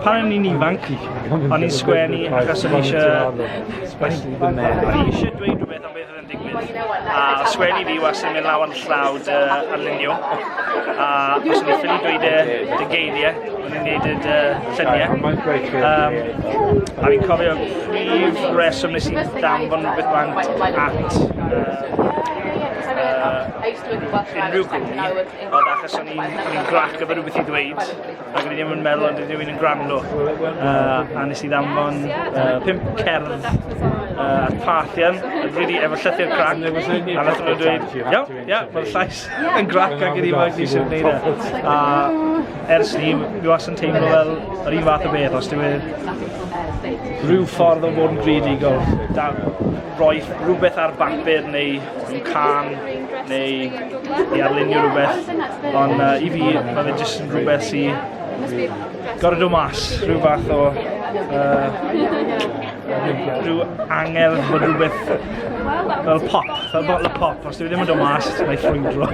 pan o'n i'n ifanc, o'n i'n sgwennu achos o'n i eisiau dweud rhywbeth am beth oedd yn digwydd. A sgwennu fi wastad yn mynd law ar llawd arlunio. A os o'n i ffili dweud y geiriau, o'n i'n gwneud y lluniau. A fi'n cofio prif reswm nes i danfon rhywbeth bant at unrhyw gwmni, oedd achos o'n i'n grac efo rhywbeth i ddweud ac o'n i ddim yn meddwl ond rydyn yn gwrando. A nes i ddanfon 5 cerdd at Parthian, efo llythyr crac, a nath nhw'n dweud, iawn, mae'r llais yn grac ac yn ifanc ni sy'n gwneud e. A ers ni, fi wastad yn teimlo fel yr un fath o beth, os dwi'n rhyw ffordd o fod yn greadigol, rhoi rhywbeth ar bapur neu yn can neu i arlunio rhywbeth, ond i fi mae fe jyst yn rhywbeth sy'n gorau dod mas, rhyw fath o rhyw angel bod rhywbeth fel pop, fel bottle o pop, os dwi ddim yn dod mas, mae'n ffrwydro.